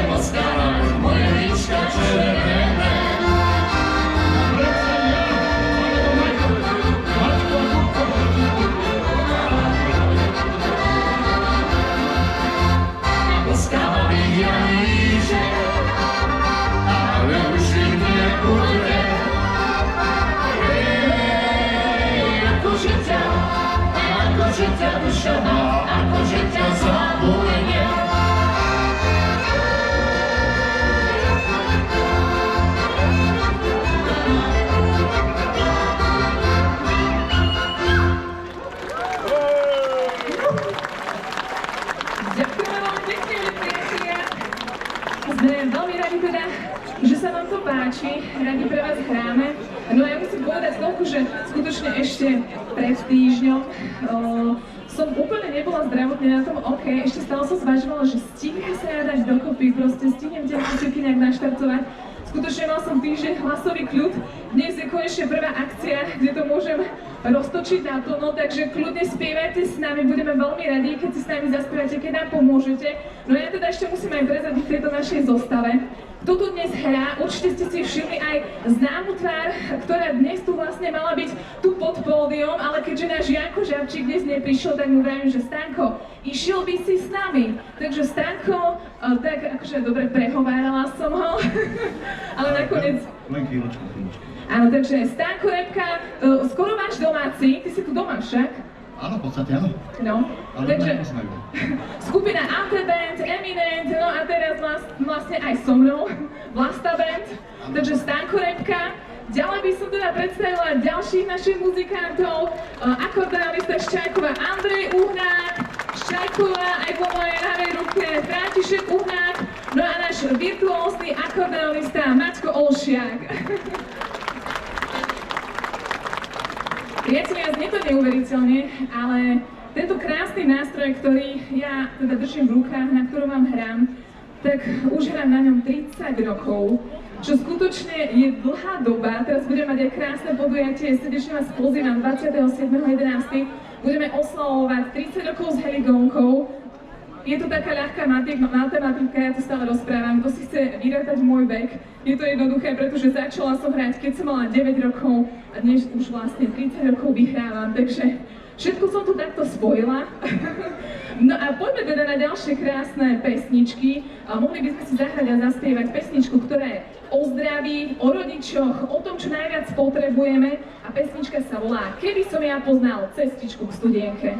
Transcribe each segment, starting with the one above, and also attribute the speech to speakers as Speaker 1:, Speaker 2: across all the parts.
Speaker 1: poskladać moje liczka czerwone. Poskładam ja liczę, ale już nie pójdę. Ako życia dusza ma, ako życia zapłynie.
Speaker 2: Sme veľmi radi teda, že sa vám to páči, radi pre vás hráme. No a ja musím povedať toľko, že skutočne ešte pred týždňom som úplne nebola zdravotne na tom OK, ešte stále som zvažovala, že stihnem sa ja dať dokopy, proste stihnem tie hlasivky nejak naštartovať. Skutočne mal som týždeň hlasový kľud, dnes je konečne prvá akcia, kde to môžem roztočiť naplno, takže kľudne spievajte s nami, budeme veľmi radi, keď si s nami zaspievate, keď nám pomôžete. No ja teda ešte musím aj prezradiť v tejto našej zostave. Kto tu dnes hrá, určite ste si všimli aj známu tvár, ktorá dnes tu vlastne mala byť tu pod pódium, ale keďže náš Janko Žabčík dnes neprišiel, tak mu vravím, že Stanko, išiel by si s nami. Takže Stanko, tak akože dobre prehovárala som ho, ale nakoniec...
Speaker 3: Len chvíľočku.
Speaker 2: Áno, takže Stanko Repka, skoro máš domáci, ty si tu doma však?
Speaker 3: Áno, v podstate áno.
Speaker 2: No,
Speaker 3: ale
Speaker 2: takže skupina Ante Band, Eminent, no a teraz vlastne aj so mnou, Vlasta Band, takže Stanko Repka. Ďalej by som teda predstavila ďalších našich muzikantov, akordeonista Ščajková Andrej Uhnák, Ščajková aj po mojej ľavej ruke František Uhnák, no a náš virtuózny akordeonista Maťko Olšiak. Priatelia, znie to neuveriteľne, ale tento krásny nástroj, ktorý ja teda držím v rukách, na ktorom vám hrám, tak už hrám na ňom 30 rokov, čo skutočne je dlhá doba. Teraz budeme mať aj krásne podujatie, srdečne vás pozývam 27.11. Budeme oslavovať 30 rokov s Heligónkou. Je to taká ľahká matematika, ja to stále rozprávam, kto si chce vyrátať môj vek. Je to jednoduché, pretože začala som hrať, keď som mala 9 rokov a dnes už vlastne 30 rokov vyhrávam, takže všetko som tu takto spojila. No a poďme teda na ďalšie krásne pesničky. Mohli by sme si zahrať a zaspievať pesničku, ktorá je o zdraví, o rodičoch, o tom, čo najviac potrebujeme a pesnička sa volá Keby som ja poznal cestičku k studienke.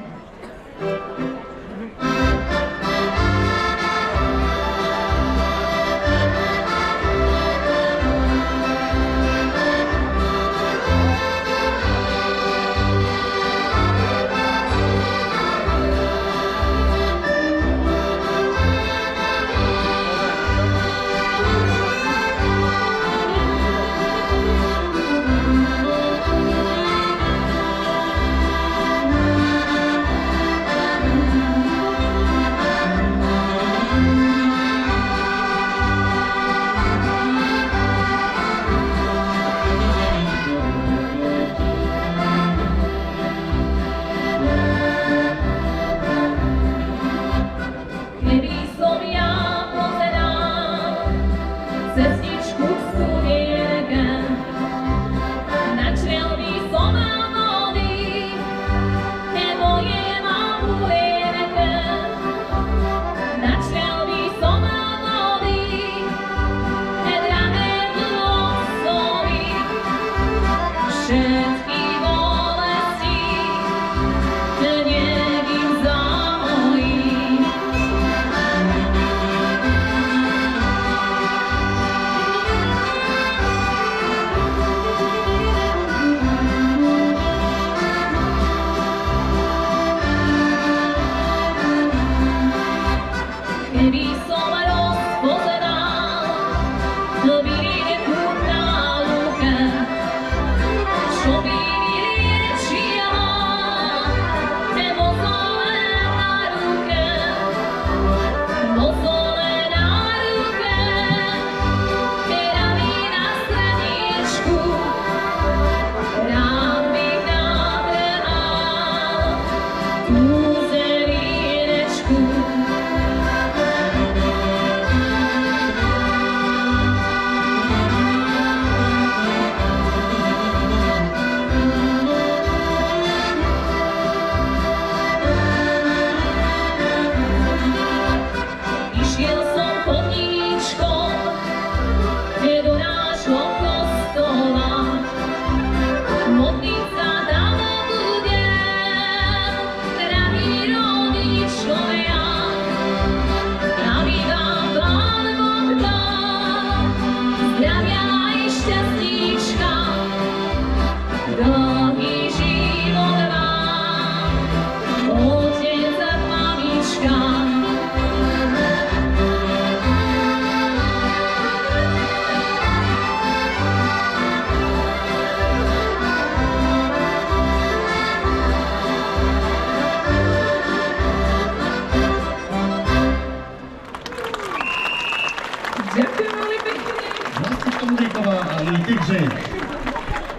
Speaker 2: Ďakujem veľmi pekne.
Speaker 1: Vlastne Tomríková a Lítik Žejk.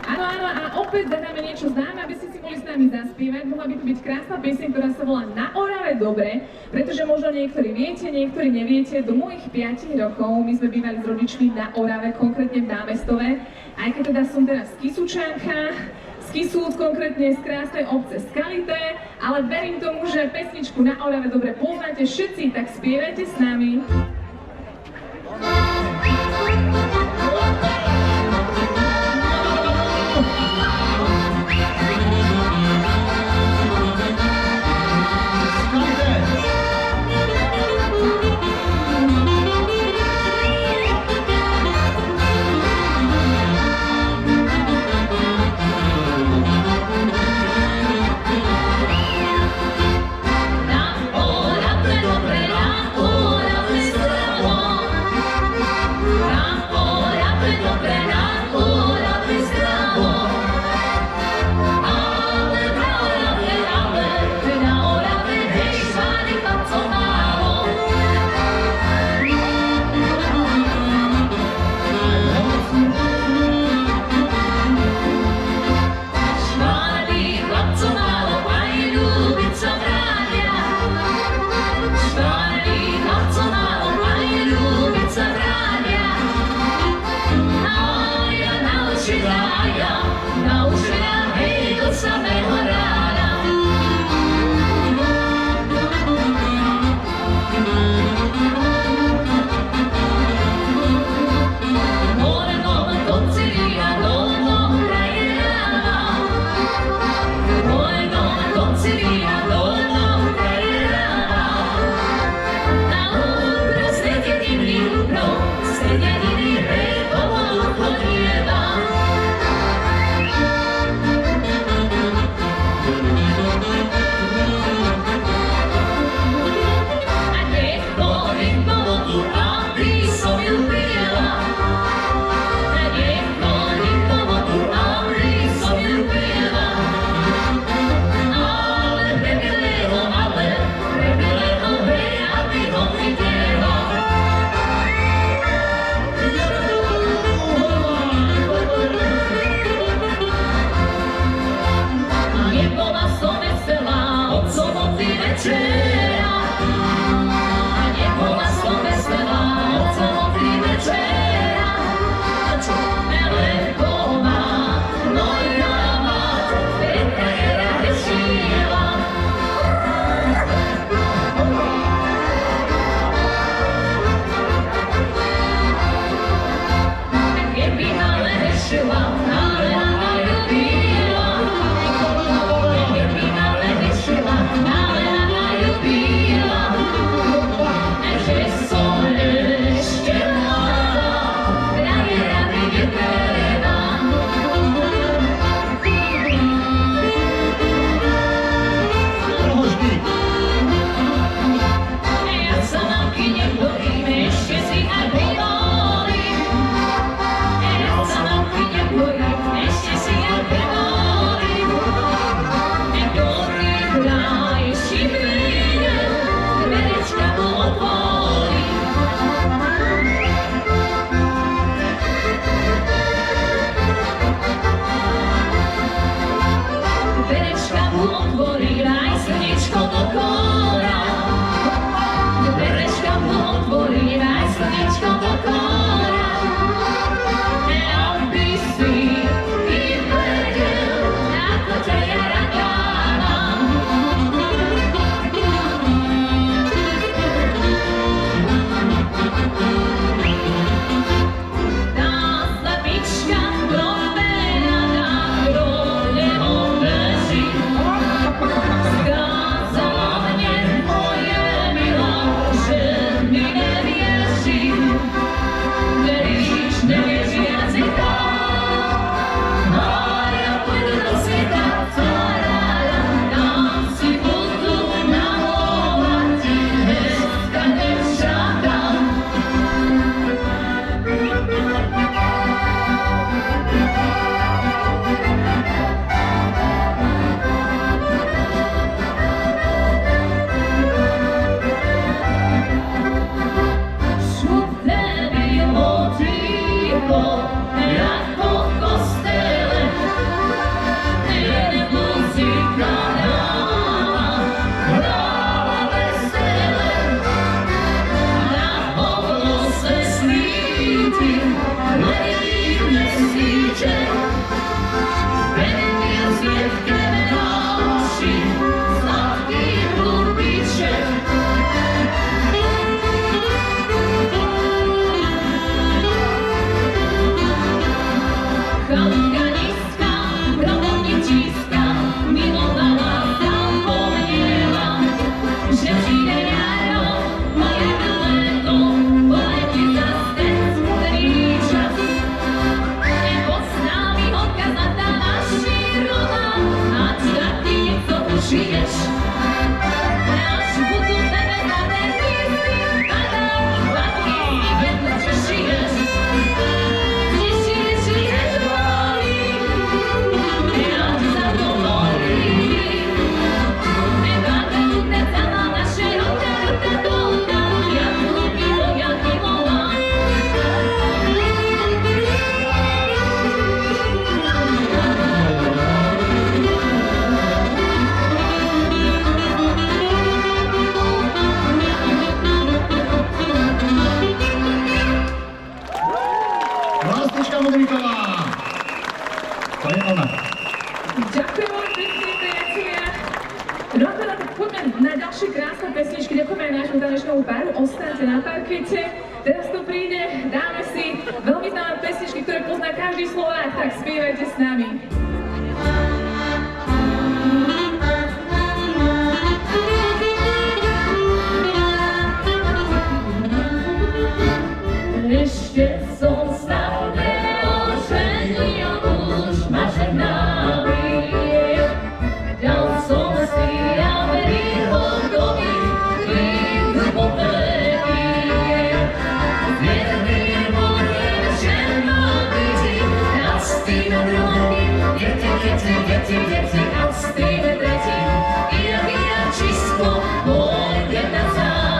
Speaker 2: Áno, áno, a opäť zahráme niečo známe, aby ste si mohli s nami zaspievať. Mohla by to byť krásna pieseň, ktorá sa volá Na Orave dobre, pretože možno niektorí viete, niektorí neviete. Do mojich 5 rokov my sme bývali s rodičmi na Orave, konkrétne v Námestove. Aj keď teda som teraz Kisučanka, z Kisúc, konkrétne z krásnej obce Skalité, ale verím tomu, že pesničku Na Orave dobre poznáte všetci, tak spievajte s nami.
Speaker 1: ticho, ako v kostele. Jen muzika hrála vesele. Na oblose svíti ledý měsíček. Venil světkem další sladký chlupíček. Chalka nízka, robotničíska, milovala, zapomněla, že přijde jaro, moje léto, poletí zas ten smutný čas. Nepozná mi odkazatá naši roda, ať taky něco ušiješ. Až budu tebe na ten místy, padá, taky si vedle přešiješ.
Speaker 3: Vlastička Modríková. To je ona.
Speaker 2: Ďakujem veľmi pekne, priatelia. No a teda tak poďme na ďalšie krásne pesničky. Ďakujeme aj nášmu tanečnému páru. Ostaňte na parkete. Teraz to príde, dáme si veľmi známe pesničky, ktoré pozná každý Slovák, tak spievajte s nami.
Speaker 1: Ešte som sa neoženil, už ma žena bije. Dal som si ja príhodovi, výzvu veľký. Vierný budem žena byť, a s tým druhým, deti, a s tým tretím, ja čisto pôjdem na záver.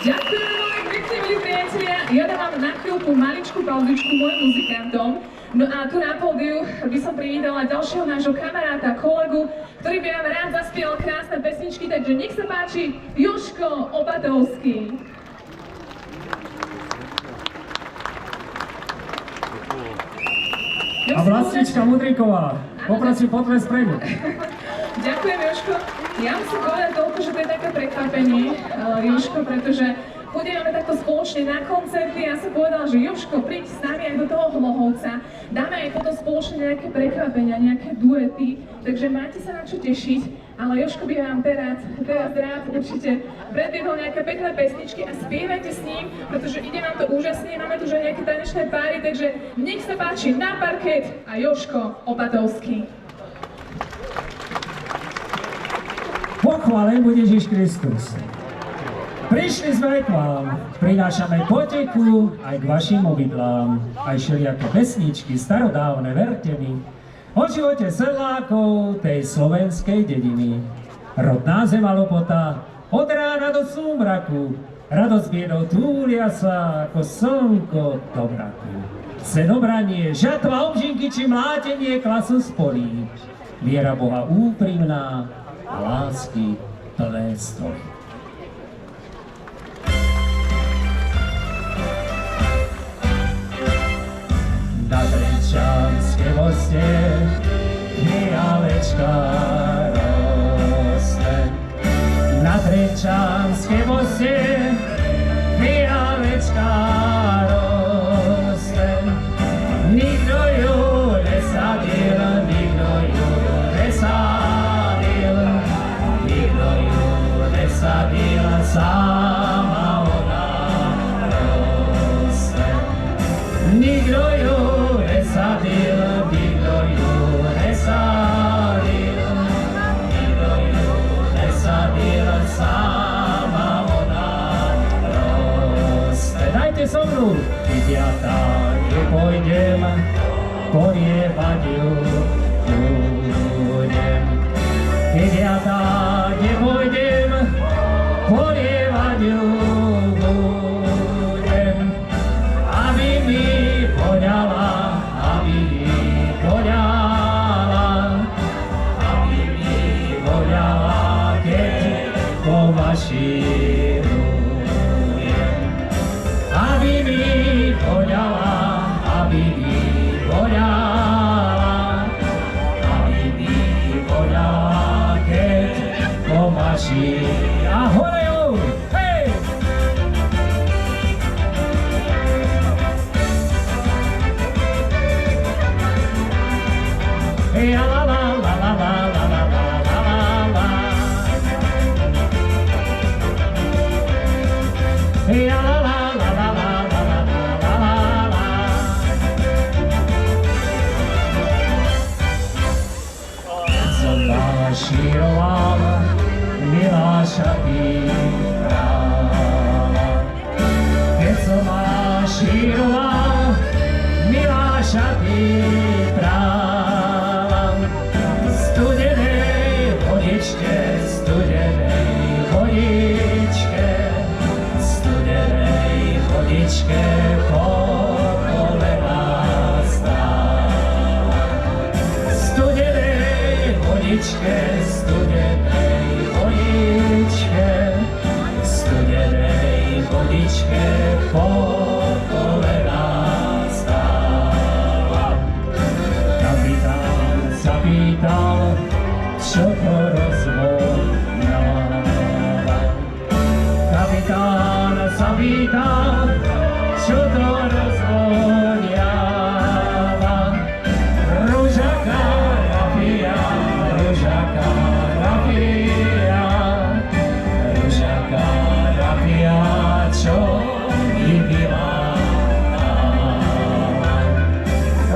Speaker 2: Ďakujem veľmi pekne, milí priatelia. Ja dávam na chvíľku maličkú pauzičku mojim muzikantom. No a tu na pódiu by som privítala ďalšieho nášho kamaráta, kolegu, ktorý by vám rád zaspieval krásne pesničky, takže nech sa páči, Jožko Opatovský.
Speaker 4: A Vlastička Mudríková, poprosím potles predu.
Speaker 2: Ďakujem, Jožko. Ja musím povedať toľko, že to je také prekvapenie, Jožko, pretože chodíme takto spoločne na koncerty a ja som povedala, že Jožko, príď s nami aj do toho Hlohovca. Dáme aj potom spoločne nejaké prekvapenia, nejaké duety, takže máte sa na čo tešiť. Ale Jožko by vám teraz rád určite predviedol nejaké pekné pesničky a spievajte s ním, pretože ide vám to úžasne, máme tu už aj nejaké tanečné páry, takže nech sa páči na parket a Jožko Opatovský.
Speaker 4: Pochválen bude Ježiš Kristus. Prišli sme aj k vám, prinášame potechu aj k vašim obydlám, aj všelijaké pesničky starodávne, verte mi, o živote sedlákov tej slovenskej dediny. Rodná zema Lopota, od rána do súmraku, radosť biedou túlia sa ako slnko do mraku. Senobranie, žatva, obžinky či mlátenie klasu spolí, viera Boha úprimná a lásky plné stoly. Na Trenčanskej moste mialečka roste. Na Trenčanskej moste mialečka roste. Nikto ju nesadil, nikto ju nesadil, nikto ju nesadil, sama ona roste. Nikto ju nesadil, nikto ju nesadil, nikto ju nesadil, sama ona roste. Dajte so mnou, vypiatá, nepôjdem, porievať ju budem. Vypiatá, nepôjdem, porievať ju budem. Aby mi poňala, aby mi poňala, aby mi poňala, keď pomaširujem. Aby mi poňala, aby mi poňala, aby mi poňala, keď pomaširujem. A hore ju, hej! Hey, la la la la la la la la la la. Hey, la la la la la la la la la. Som maširovala, Miláša vybrala. Keď som maširovala, Miláša vybrala. Studenej vodičke, studenej vodičke, studenej vodičke po kolena stála. Studenej vodičke, studenej vodičke, studenej vodičke po kolena stála. Kapitán sa pýtal, čo to rozvoňava. Kapitán sa pýtal, čo to rozvoňava. Ružaka rapia, ružaka rapia, ružaka rapia, čo vybila.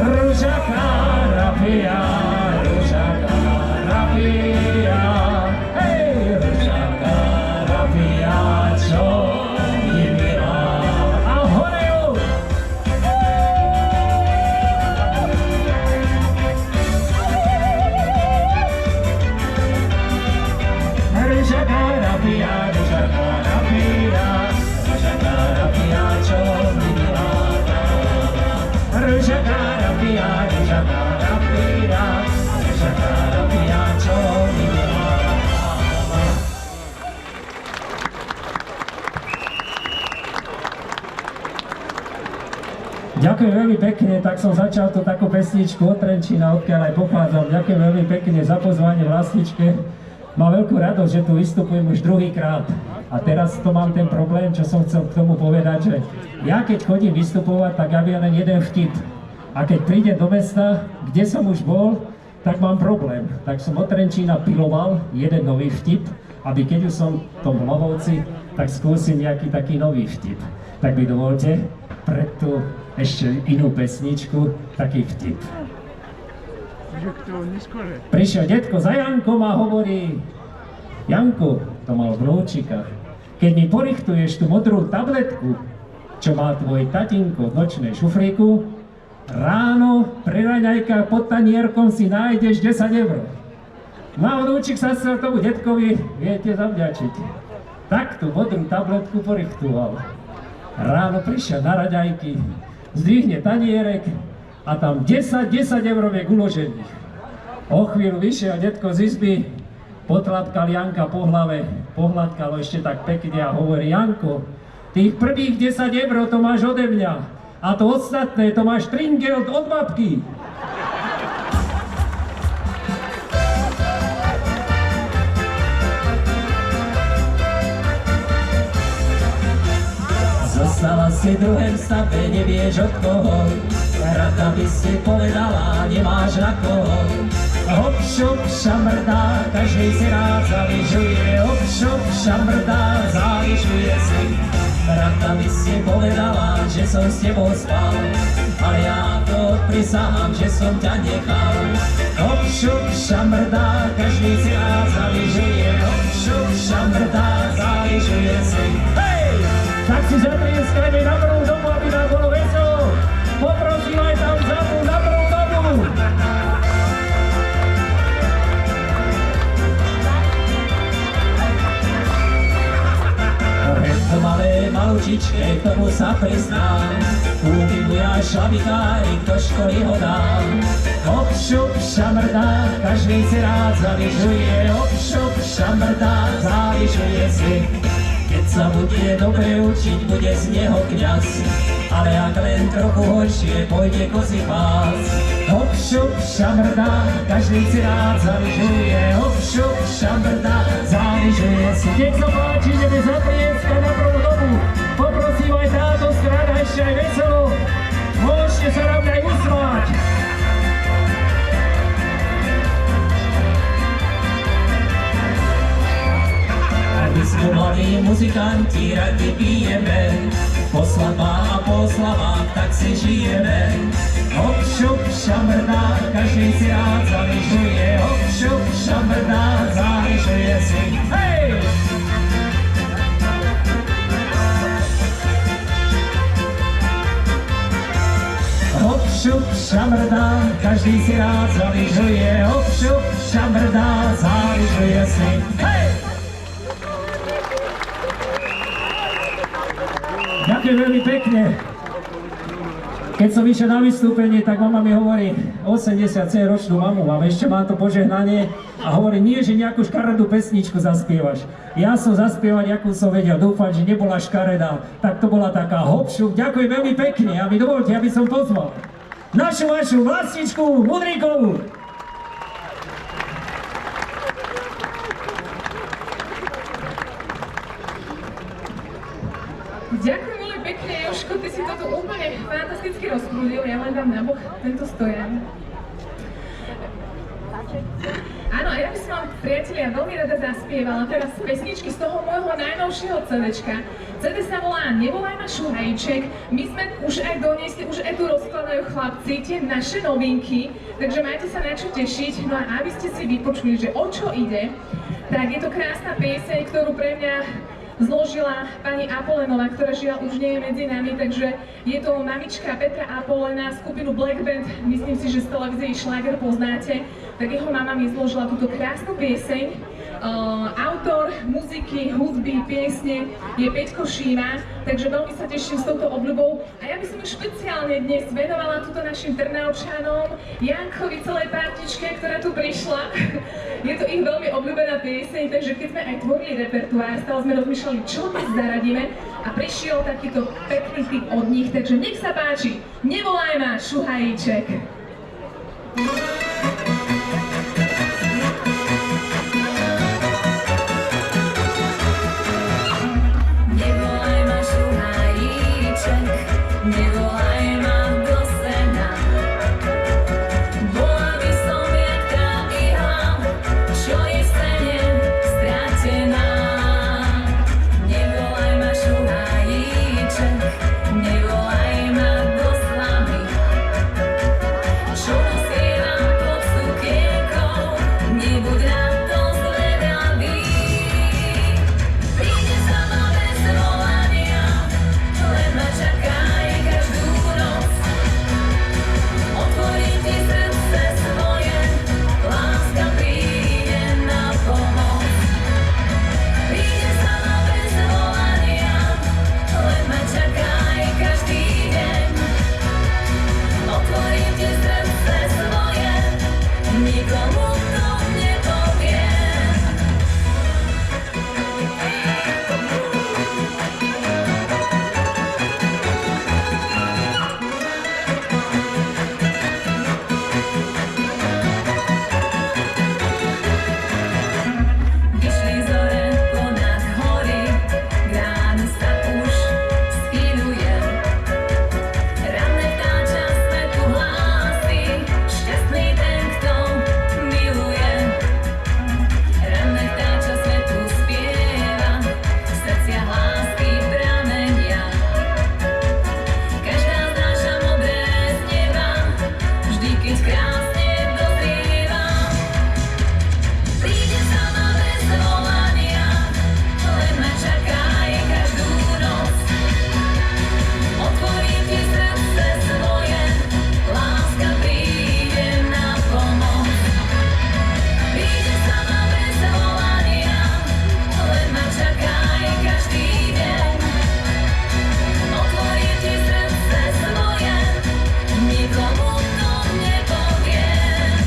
Speaker 4: Ružaka rapia, ružaka rapia, hej, ružaka rapia, čo vybila. A hore ju! Ďakujem veľmi pekne, tak som začal to takú pesničku od Trenčína, odkiaľ aj pochádzam. Ďakujem veľmi pekne za pozvanie vlastničke. Mám veľkú radosť, že tu vystupujem už druhýkrát. A teraz to mám ten problém, čo som chcel k tomu povedať, že ja keď chodím vystupovať, tak ja viem len jeden vtip. A keď prídem do mesta, kde som už bol, tak mám problém. Tak som od Trenčína piloval jeden nový vtip, aby keď už som v tom Hlohovci, tak skúsim nejaký taký nový vtip. Tak mi dovolte pre tú ešte inú pesničku taký vtip. Prišiel detko za Jankom a hovorí: Janku, to mal vnúčika, keď mi porichtuješ tú modrú tabletku, čo má tvoj tatinko v nočnej šuflíku, ráno pri raňajkách pod tanierkom si nájdeš 10 eur. No a vnúčik sa chcel tomu detkovi, viete, zavďačiť. Tak tú modrú tabletku porichtoval. Ráno prišiel na raňajky, zdvihne tanierek a tam 10 euroviek uložených. O chvíľu vyšiel detko z izby, potlapkal Janka po hlave, pohľadkal ešte tak pekne a hovorí: Janko, tých prvých 10 eur to máš ode mňa a to ostatné to máš tringelt od babky. Zostala si v druhém stave, nevieš od koho, rada by si povedala, nemáš na koho. Hop, šup, šamrdá, každý si rád zavyžuje, hop, šup, šamrdá, zavyžuje si. Rada by si povedala, že som s tebou spal, ale ja to prisahám, že som ťa nechal. Hop, šup, šamrdá, každý si rád zavyžuje, hop, šup, šamrdá, zavyžuje si. Hej! Tak si zatrieskajme na prvú dobu, aby nám bolo veselo. Poprosím aj tam zapnúť na prvú dobu. To malé malučičke, k tomu sa priznám. Kúpim mu ja šlabikárik, do školy ho dám. Hop, šup, šamrdá, každý si rád zavyžuje. Hop, šup, šamrdá, zavyžuje si. Keď sa bude dobre učiť, bude z neho kňaz, ale ak len trochu horšie, pôjde kozy pás. Hop, šup, šamrdá, každý si rád zavyžuje. Hop, šup, šamrdá, zavyžuje si. Nech sa páči, že mi zatrieskať na prvú dobu. Poprosím aj táto strana ešte aj veselo. Môžete sa nám aj usmať. My sme mladí muzikanti, radi pijeme, po slabách a po slavách tak si žijeme. Hop, šup, šamrdá, každý si rád zavyžuje. Hop, šup, šamrdá, zavyžuje si. Hej! Hop, šup, šamrdá, každý si rád zavyžuje. Hop, šup, šamrdá, zavyžuje si. Hej! Ďakujem veľmi pekne. Keď som išiel na vystúpenie, tak mama mi hovorí, 87-ročnú mamu mám, ešte mám to požehnanie a hovorí, nie, že nejakú škaredú pesničku zaspievaš. Ja som zaspievať, akú som vedel, dúfam, že nebola škaredá, tak to bola taká hopšup. Ďakujem veľmi pekne a mi dovolte, aby som pozval našu vašu vlastničku Mudríkovú.
Speaker 2: Ďakujem veľmi pekne, Jožko, ty si toto úplne fantasticky rozprúdil, ja len dám na bok tento stojan. Áno, a ja by som vám, priatelia, veľmi rada zaspievala teraz pesničky z toho môjho najnovšieho CDčka. CD sa volá Nevolaj ma šuhajček, my sme už aj doniesli, už aj tu rozkladajú chlapci tie naše novinky, takže majte sa na čo tešiť. No a aby ste si vypočuli, že o čo ide, tak je to krásna pieseň, ktorú pre mňa zložila pani Apolenová, ktorá žiaľ už nie je medzi nami, takže je to mamička Petra Apolena, skupinu Black Band, myslím si, že z televízie Šláger poznáte, tak jeho mama mi zložila túto krásnu pieseň. Autor muziky, hudby, piesne je Peťko Šíma, takže veľmi sa teším s touto obľubou a ja by som ju špeciálne dnes venovala túto našim Trnavčanom, Jankovi, celej partičke, ktorá tu prišla. Je to ich veľmi obľúbená pieseň, takže keď sme aj tvorili repertoár, stále sme rozmýšľali, čo dnes zaradíme a prišiel takýto pekný tip od nich, takže nech sa páči, Nevolaj ma, Šuhajíček.
Speaker 1: Nevolaj ma, Šuhajíček, nevolaj ma do sena. Bola by som jak tá ihla, čo je v sene stratená. Nevolaj ma, Šuhajíček, nevolaj ma do slamy, čo nosievam pod sukienkou. Nebuď na to zvedavý. Príde sama bez volania, len ma čakaj každú noc. Otvorím ti srdce svoje, láska príde na pomoc. Príde sama bez volania, len ma čakaj každý deň. Otvorím ti srdce svoje, nikomu to nepoviem. Vyšli zore ponad hory, k ránu sa už schýľuje. Ranné vtáča svetu hlási, šťastný ten, kto miluje. Ranné vtáča svetu spieva, v srdciach lásky pramenia. Každá znáša modré z neba, vždy keď krásne dozrieva. Príde sama bez volania, len ma čakaj každú noc. Otvorím ti srdce svoje, láska príde na pomoc. Príde sama bez volania, len ma čakaj každý deň. Otvorím ti srdce svoje, nikomu to nepoviem.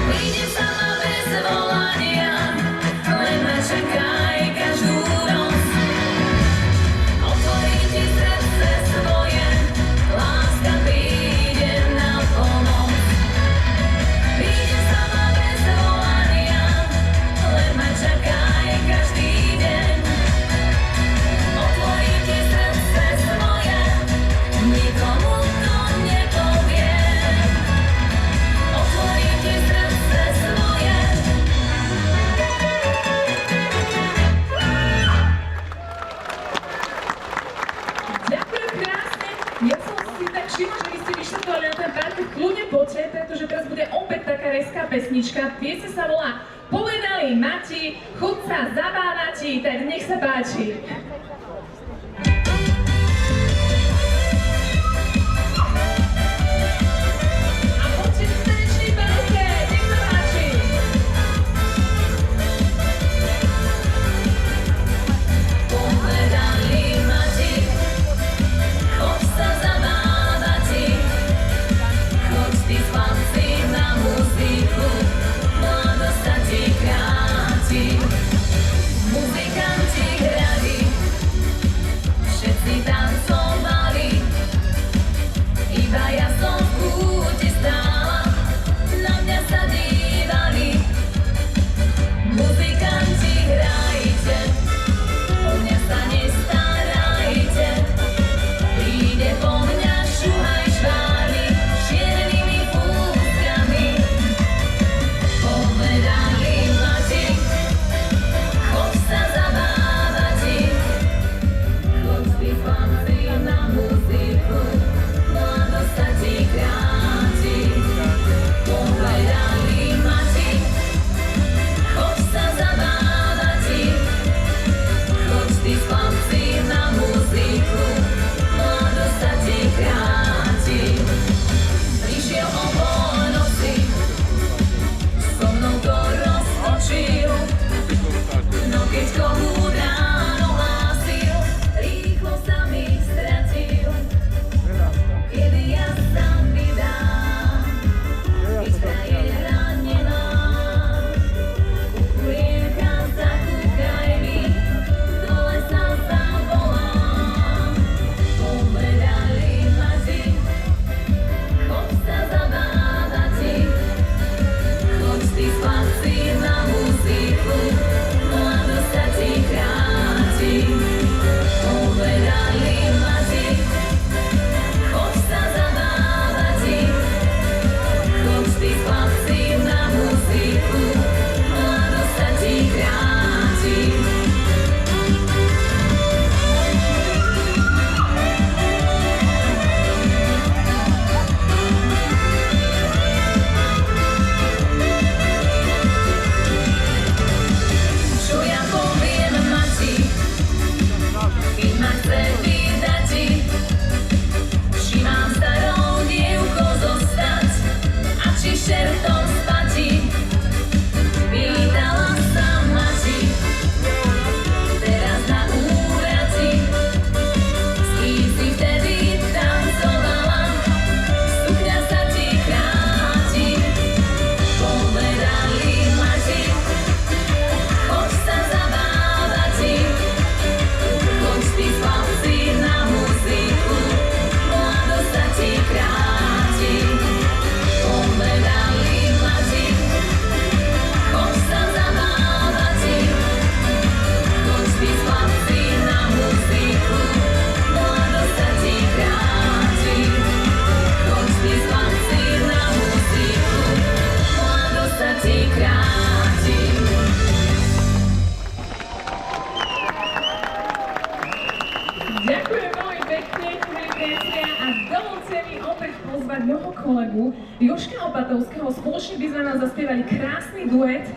Speaker 1: Príde sama bez volania, len ma čakaj každú noc. Otvorím ti srdce svoje, láska príde na pomoc. Príde sama bez volania, len ma čakaj každý deň. Otvorím ti srdce svoje, nikomu to nepoviem. Otvorím ti srdce svoje.
Speaker 2: Ďakujem krásne. Ja som si tak všimla, že vy ste vyštartovali na ten parket, kľudne poďte, pretože teraz bude opäť taká reská pesnička. Piesne sa volá Povedali Mati, chod sa zabávati, tak nech sa páči. A poďte do tanečnej parke, nech sa páči.
Speaker 1: Povedali Mati, chod sa zabávati, chod ty s chlapci na muziku, mladosť sa ti kráti. Muzikanti hrali,
Speaker 2: Ďakujem veľmi pekne, milí priatelia, a dovolte mi opäť pozvať môjho kolegu Jožka Opatovského. Spoločne by sme nám zaspievali krásny duet,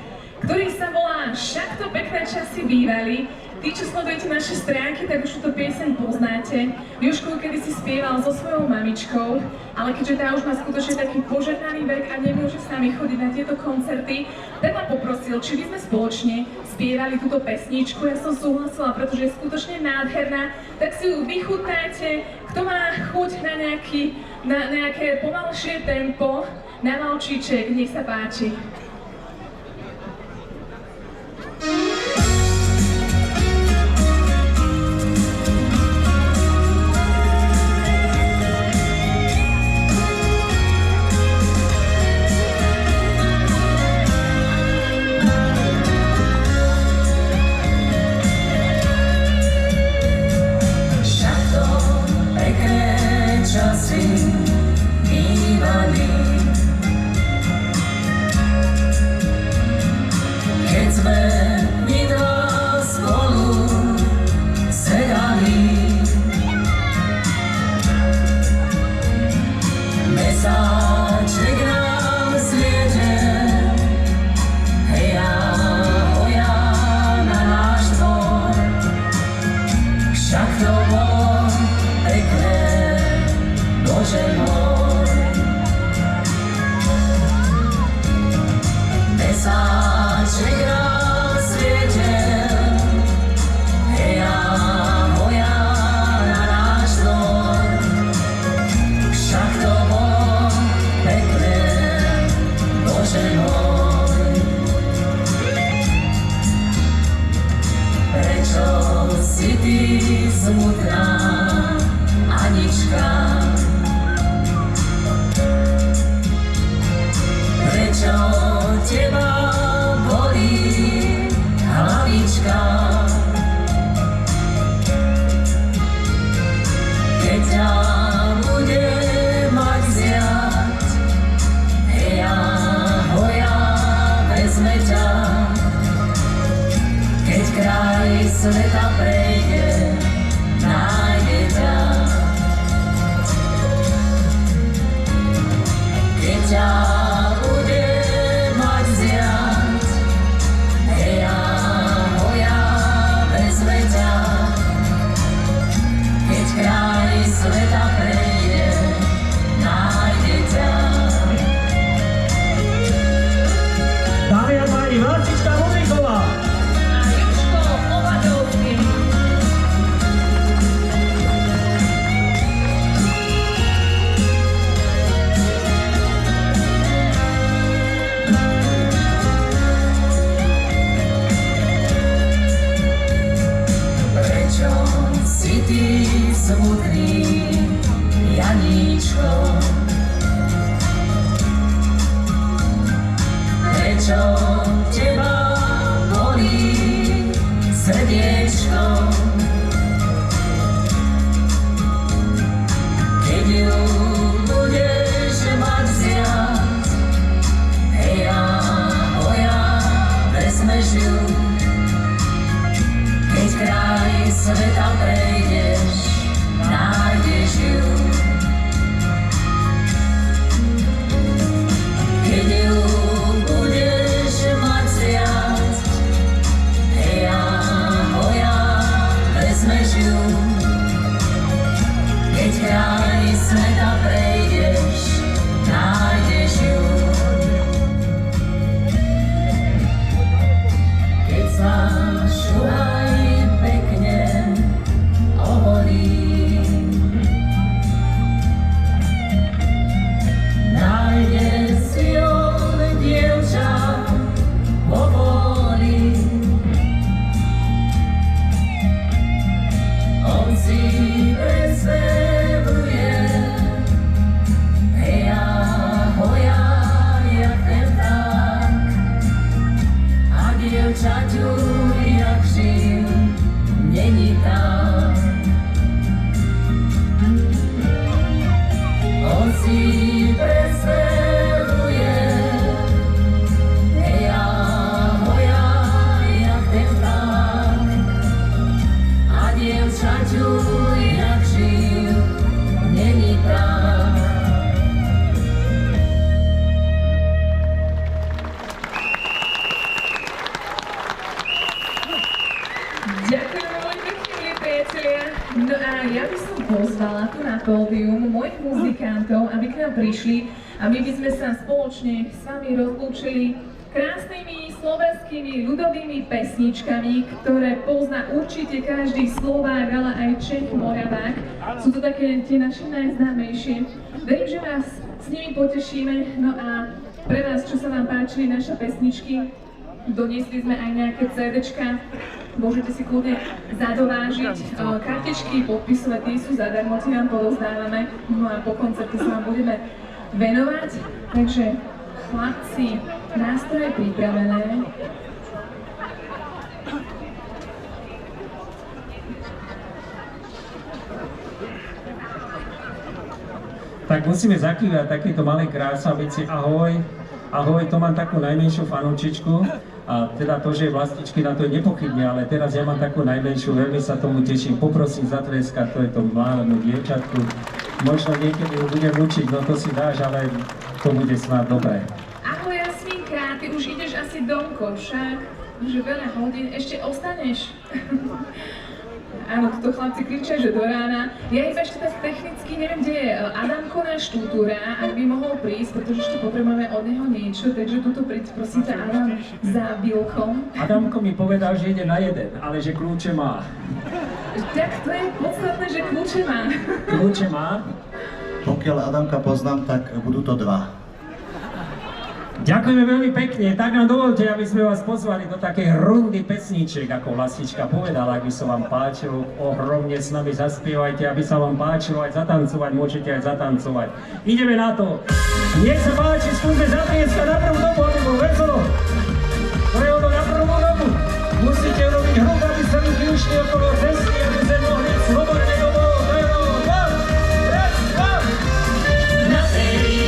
Speaker 2: ktorý sa volá Však to pekné časy bývali. Tí, čo sledujete naše stránky, tak už túto pieseň poznáte. Jožko kedy si spieval so svojou mamičkou, ale keďže tá už má skutočne taký požehnaný vek a nemôže s nami chodiť na tieto koncerty, tak ma poprosil, či by sme spoločne spievali túto pesničku. Ja som súhlasila, pretože je skutočne nádherná, tak si ju vychutnajte. Kto má chuť na nejaké pomalšie tempo, na valčíček, nech sa páči.
Speaker 1: Sveta prejde, nájde ťa. Keď ťa bude mať vziať, heja, hoja, vezme ťa. Keď kraj sveta prejde, nájde ťa.
Speaker 4: Dámy a páni, Martička Muziková.
Speaker 1: Smutný Janíčko, prečo teba bolí srdiečko, keď ju budeš mať vziať, heja, hoja, vezmeš ju, keď kraj sveta prejdeš, nájdeš ju. Keď ju budeš mať vziať, heja, hoja, vezmeš ju. Keď kraj sveta prejdeš, nájdeš ju. Keď sa šuhaj pekne oholí, nájde si on dievča povoli. On si presevuje, heja, hoja, jak ten vták. A dievčaťu, jak živ, není tak. On si presevuje, heja, hoja, jak ten vták. A dievčaťu,
Speaker 2: by som pozvala tu na pódium mojich muzikantov, aby k nám prišli a my by sme sa spoločne s vami rozlúčili krásnymi slovenskými ľudovými pesničkami, ktoré pozná určite každý Slovák, ale aj Čech, Moravák. Sú to také tie naše najznámejšie. Verím, že vás s nimi potešíme. No a pre vás, čo sa vám páčili naše pesničky, doniesli sme aj nejaké CDčka. Môžete si kľudne zadovážiť. Kartičky podpisové, tie sú zadarmo, tie vám podozdávame. No a po koncerte sa vám budeme venovať. Takže chlapci, nástroje pripravené.
Speaker 4: Tak musíme zakývať takéto malé krásavici. Ahoj, ahoj, to mám takú najmenšiu fanúčičku. A teda to, že je vlastičky, na to je nepochybne, ale teraz ja mám takú najmenšiu, veľmi sa tomu teším. Poprosím zatleskať, to je to mladému dievčatku. Možno niekedy ho budem učiť, no to si dáš, ale to bude snad dobré.
Speaker 2: Ahoj Jasminka, ty už ideš asi domko, však už je veľa hodín, ešte ostaneš. Áno, tuto chlapci kričia, že do rána. Ja iba ešte tak technicky neviem, kde je Adamko náš tutúra, ak by mohol prísť, pretože ešte potrebujeme od neho niečo, takže tuto príď prosím ťa Adam za Bilkom.
Speaker 4: Adamko mi povedal, že ide na jeden, ale že kľúče má.
Speaker 2: Tak to je podstatné, že kľúče má.
Speaker 4: Kľúče má?
Speaker 3: Pokiaľ Adamka poznám, tak budú to 2.
Speaker 4: Ďakujeme veľmi pekne, tak nám dovolte, aby sme vás pozvali do takej rundy pesničiek, ako Vlastička povedala, ak by sa vám páčilo, ohromne s nami zaspievajte, aby sa vám páčilo aj zatancovať, môžete aj zatancovať. Ideme na to! Nech sa páči, skúsme zatrieskať na prvú dobu, aby bol veselo! Prehodo na prvú dobu! Musíte robiť hrubo, aby sa ruky ušli okolo cesty, aby sme mohli slobodne domov. Raz, dva!
Speaker 1: Na tej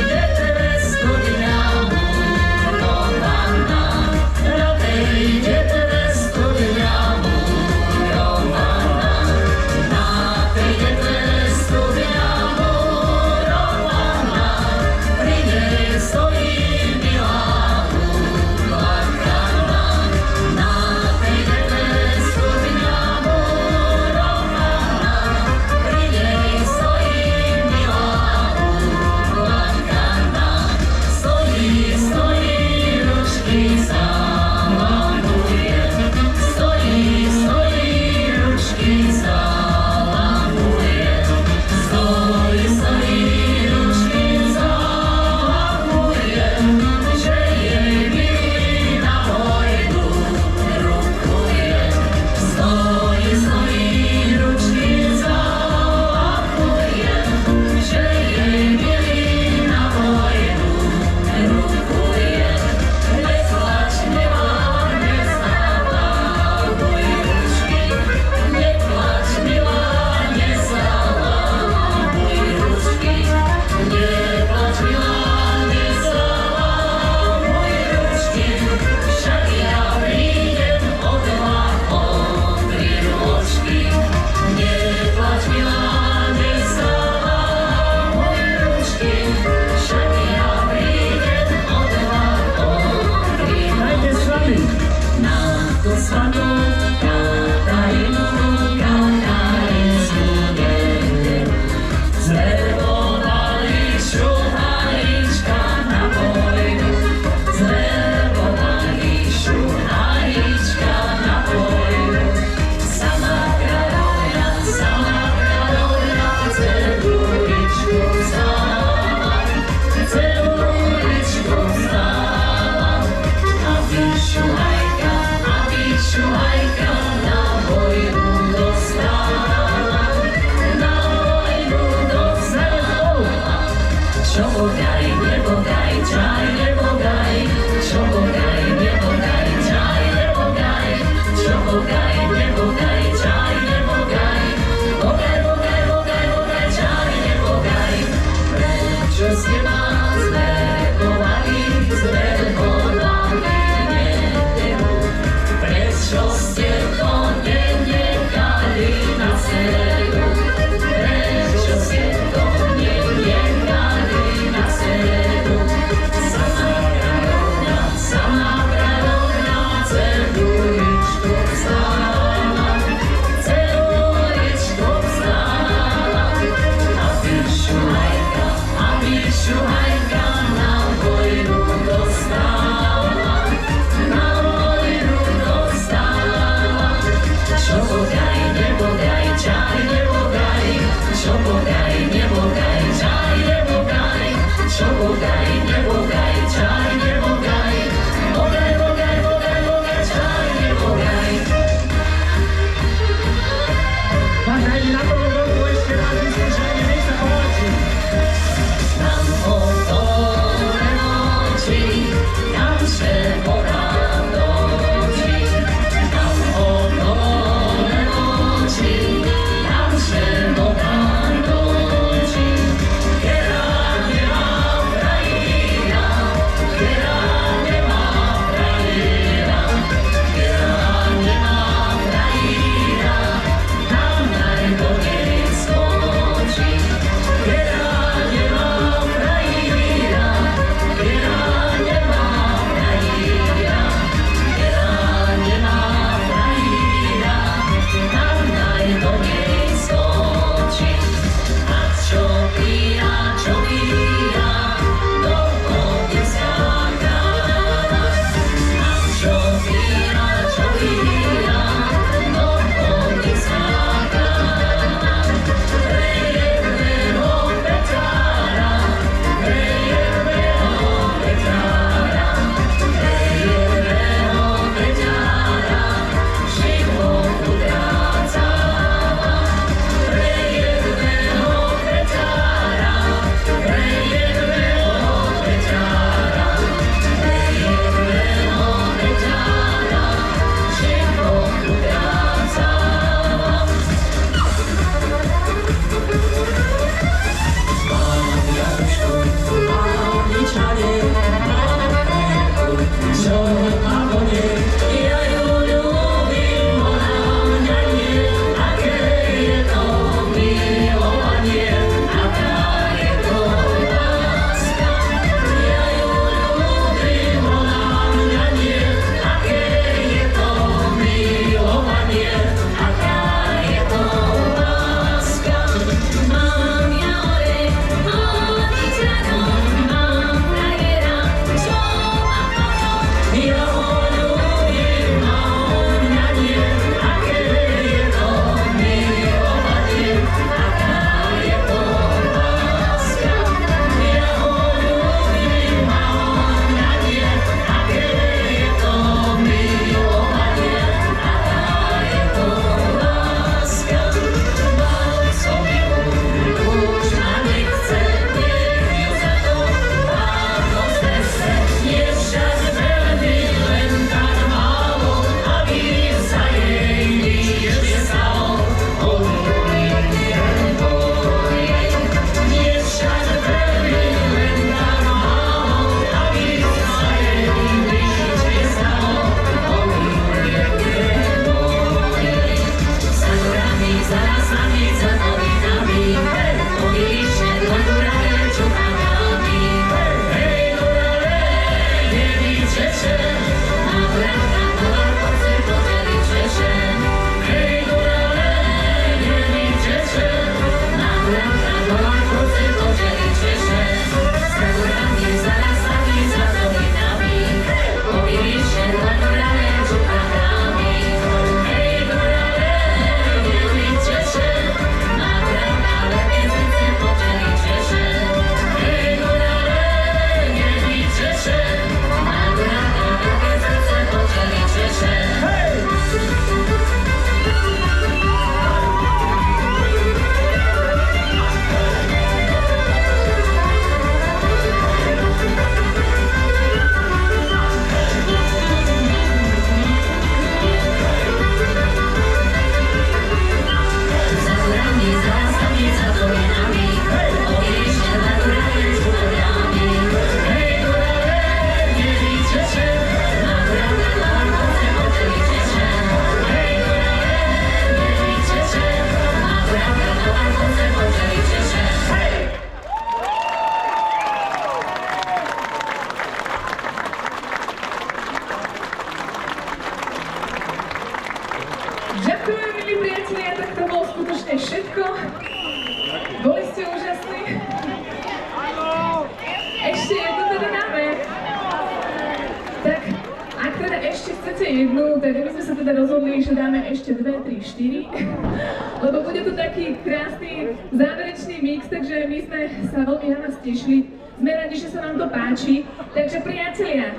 Speaker 2: jednu, tak my sme sa teda rozhodli, že dáme ešte 2, 3, 4, lebo bude to taký krásny záverečný mix, takže my sme sa veľmi na vás tešili. Sme radi, že sa nám to páči. Takže priatelia,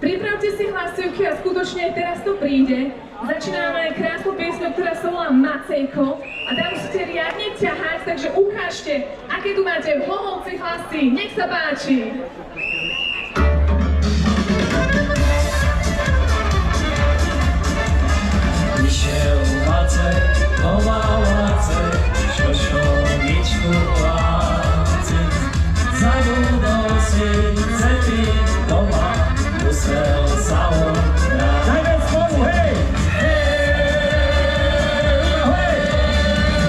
Speaker 2: pripravte si hlasivky a skutočne teraz to príde. Začíname krásnu piesňu, ktorá sa volá Macejko a tam musíte riadne ťahať, takže ukážte, aké tu máte v Hlohovci hlasy. Nech sa páči!
Speaker 5: Išiel Macek, volal Macek, šošovičku Macek. Zabudol si cety doma, musel sa on rád.
Speaker 4: Dajme spolu, hej!
Speaker 5: Hej!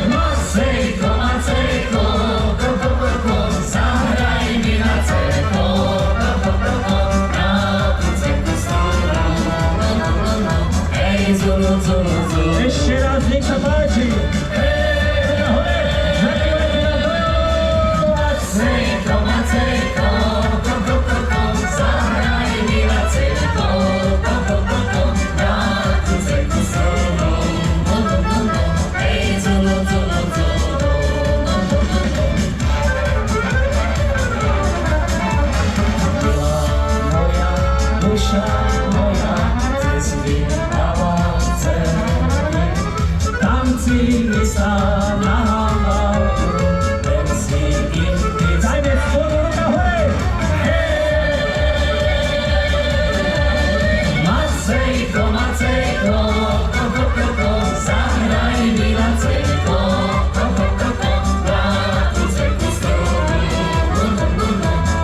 Speaker 5: Macejko, Macejko, zahraj mi na ceko, na tú ceku strunu. Hej, zulu, zulu, zulu.
Speaker 4: Ešte raz, nech sa páči!
Speaker 5: Macejko, Macejko, zahraj mi na ceko, na tú ceku strunu. Hej, zulu, zulu, zulu. Byla moja duša, moja cez vydávace. Tanci mi sa nahávali, ten si im víc.
Speaker 4: Dajme spolu, ruka hore!
Speaker 5: Macejko, Macejko, zahraj mi na ceko, na tú ceku strunu.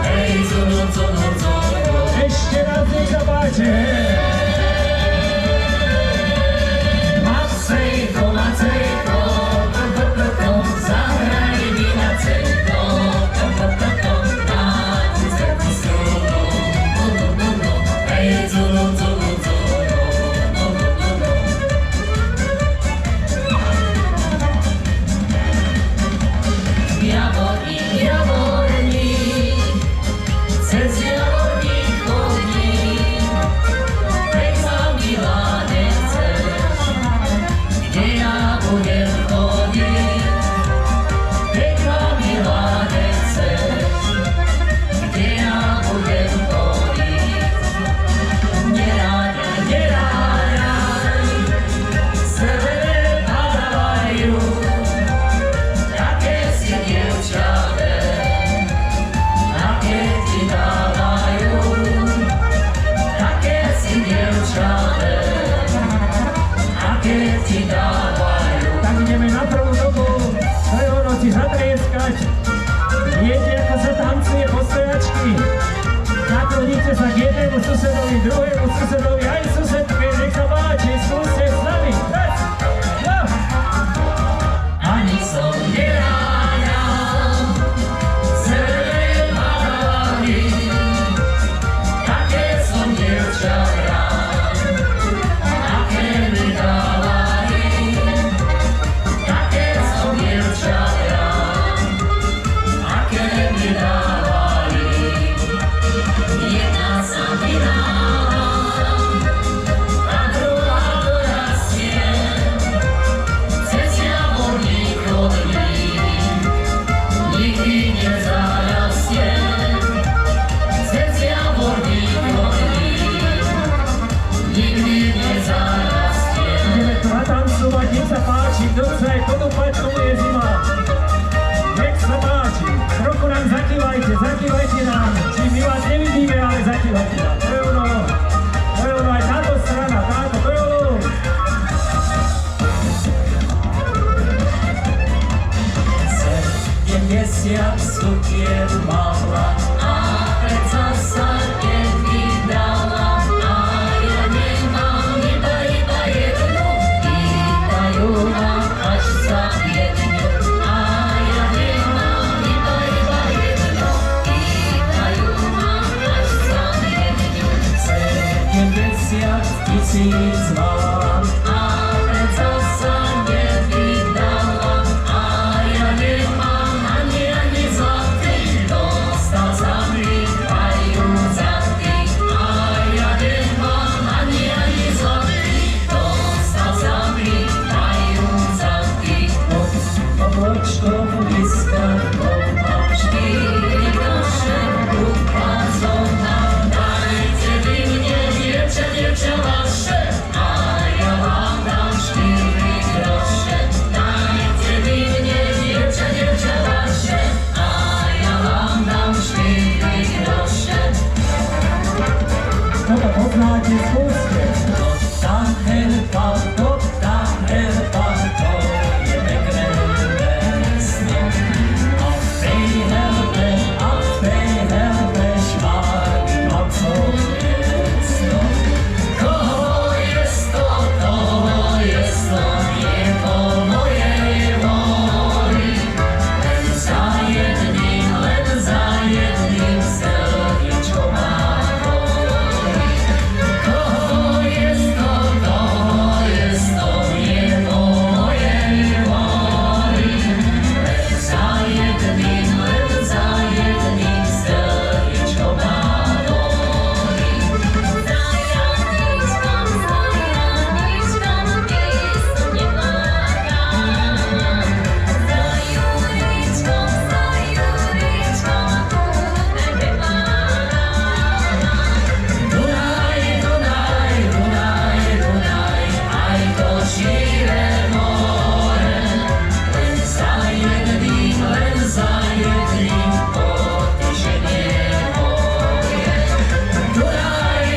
Speaker 5: Hej, zulu, zulu, zulu.
Speaker 4: Ešte raz, nech sa páči!
Speaker 5: Macejko, Macejko, zahraj mi na ceko, na tú ceku strunu. Hej, zulu, zulu, zulu. Javorník, javorník, cez javorník chodí, pekná milá nechceš, kde ja budem chodiť. Pekná milá nechceš, kde ja budem chodiť. Neráňaj, neráňaj, sebe nepadávajú, také si dievčate, aké ti dávajú, také si dievčate, aké ti dávajú.
Speaker 4: Tak ideme na prvú dobu, to je ono si zatrieskať. Viete, ako sa tancuje po stojačky? Nakloníte sa k jednému susedovi, druhému susedovi, aj susedke, nech sa páči, skúste s nami. Raz, dva.
Speaker 5: Ani som neráňal, sebe padali, také som dievča rád, aké mi dávali, také som dievča rád, aké mi dávali. Jedna sa vydáva, a druhá dorastie, cez javorník chodí, nikdy nezarastie. Cez javorník chodí, nikdy nezarastie.
Speaker 4: Ideme tu natancovať, nech sa páči, kto chce podúpať, komu je zima. Nech sa páči, trochu nám zakývajte nám, či my vás nevidíme, ale zakývajte nám. To je ono, aj táto strana, táto, to je ono.
Speaker 5: Mesiac cukien mala, a predsa sa nevydala. A ja nemám iba jednu, pýtajú ma až za jednu. A ja nemám iba jednu, pýtajú ma až za jednu. 70 000 mám, a predsa sa nevydala. A ja nemám ani zlatý, dostal sa mi aj úzatý. A ja nemám ani zlatý. Štýličkom vyskakov mám 4 groše, uplácom mám. Dajte vy mne, dievča vaše, a ja vám dám 4 groše. Dajte vy mne, dievča vaše, a ja vám dám 4 groše.
Speaker 4: Toto poznáte, skúste.
Speaker 5: To je pekné mesto. A v tej helpe švári chlapcov miesto. Koho je sto, nie po mojej vôli. Len za jedným srdiečko má boli. Koho je sto, nie po mojej vôli. Len za jedným srdiečko má boli.
Speaker 1: Za Janičkom písm neplakám. Za Juričkom
Speaker 5: Dunaj, aj to šíre more. Len za jedným potišenie moje. Dunaj,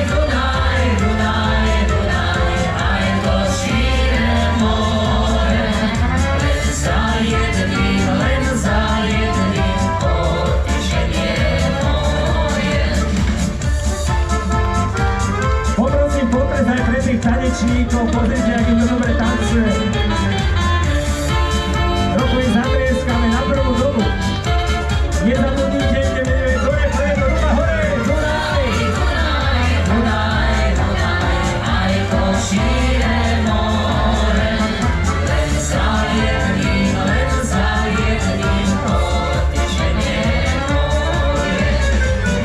Speaker 5: aj to šíre more. Len za jedným potišenie moje.
Speaker 4: Poprosím potres aj pre tých tanečníkov, pozrite, aký to dobre tancuje. Trochu ich zatrieskame na prvú dobu. Nezabudnite, ideme hore, preto, ruka hore, Dunaj!
Speaker 5: Dunaj, aj to šíre more. Len za jedným potišenie moje.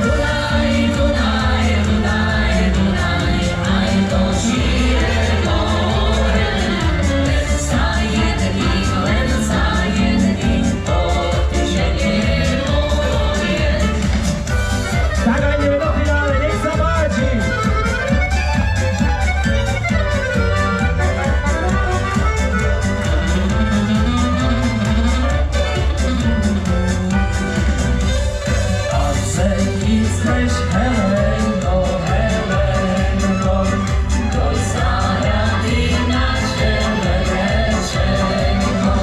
Speaker 5: Dunaj, aj to šíre more. Len za jedným potišenie moje.
Speaker 4: Tak aj ideme do finále, nech sa páči!
Speaker 5: A celý chceš, Helenko, do záhrady na čele večenko.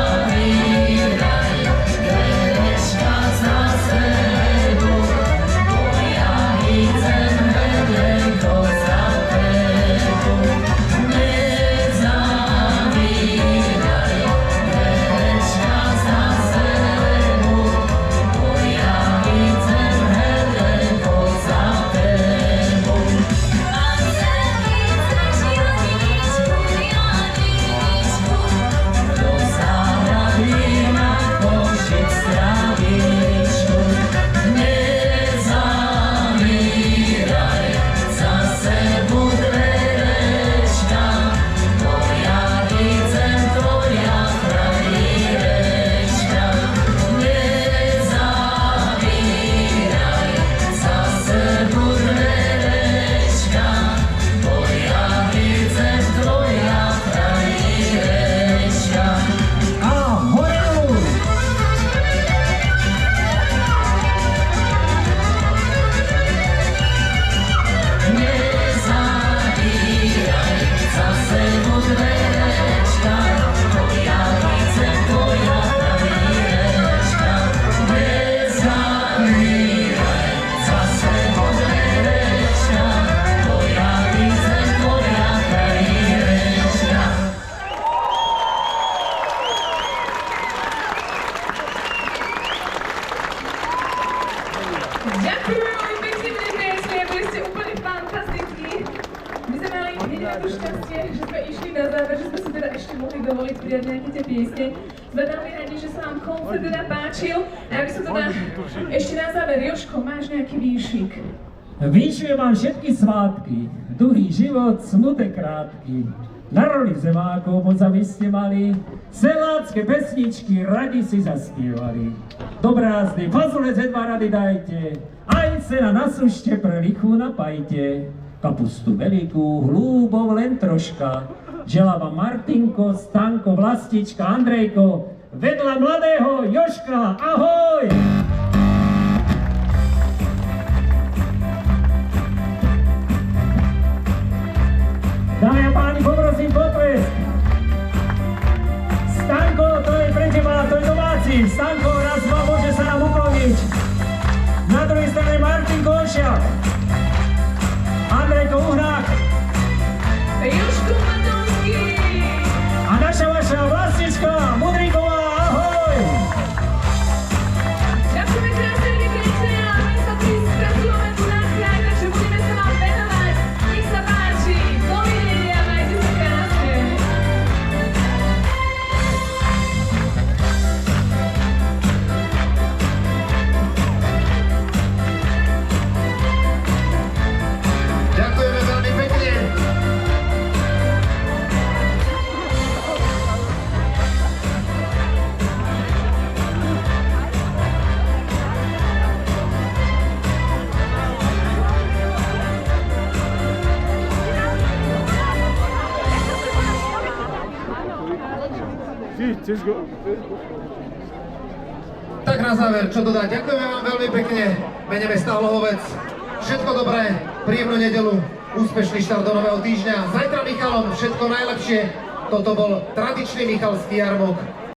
Speaker 5: Nezavíraj dverečka za sebou, bo ja idem, Helenko, za tebou. Nezavíraj dverečka za sebou, bo ja idem, Helenko, za tebou.
Speaker 1: A celý chceš Janičku.
Speaker 5: Do záhrady na Košic trávičku. Nezavíraj za sebou dverečka, bo ja idem, tvoja frajerečka. Nezavíraj za sebou dverečka, bo ja idem, tvoja frajerečka.
Speaker 4: A hore!
Speaker 5: Nezavíraj za sebou dverečka, bo ja idem, tvoja frajerečka. Nezavíraj za sebou dverečka, bo ja idem, tvoja frajerečka.
Speaker 2: Ďakujem veľmi pekne, milí priatelia, boli ste úplne fantastickí. My sme mali jediné to šťastie, že sme išli na záver, že sme si teda ešte mohli dovoliť pridať nejaké tie piesne. Sme veľmi radi, že sa vám koncert teda páčil. A ja by som teda ešte na záver, Jožko, máš nejaký výšik?
Speaker 4: Vyšujem vám všetky svátky, dlhý život, smutek krátky. Na roli zemákov moc aby ste mali, Selácké pesničky radi si zaspievali. Do brázdy fazule ze 2 rady dajte, aj sena nasušte, pre lichu napajte. Kapustu veľkú, hlúbov len troška. Želá vám Martinko, Stanko, Vlastička, Andrejko, vedľa mladého Joška. Ahoj! Dámy a páni, poprosím potlesk. Stanko, to je pre teba, to je domáci. Stanko, raz, dva, môže sa nám ukloniť. Na druhej strane Martin Kolšiak. Andrejko Uhnák.
Speaker 2: Jožko Matonský!
Speaker 4: A naša vaša Vlastička Mudríková. Ahoj!
Speaker 2: Ďakujeme krásne, milí priatelia, a my sa prispracujeme tu na kraj, takže budeme sa vám venovať. Nech sa páči, dovidenia, majte sa krásne.
Speaker 6: Ďakujeme veľmi pekne. Tak na záver, čo dodať? Ďakujeme vám veľmi pekne, mene mesta Hlohovec. Všetko dobré, príjemnú nedelu, úspešný štart do nového týždňa. Zajtra Michalom všetko najlepšie. Toto bol tradičný michalský jarmok.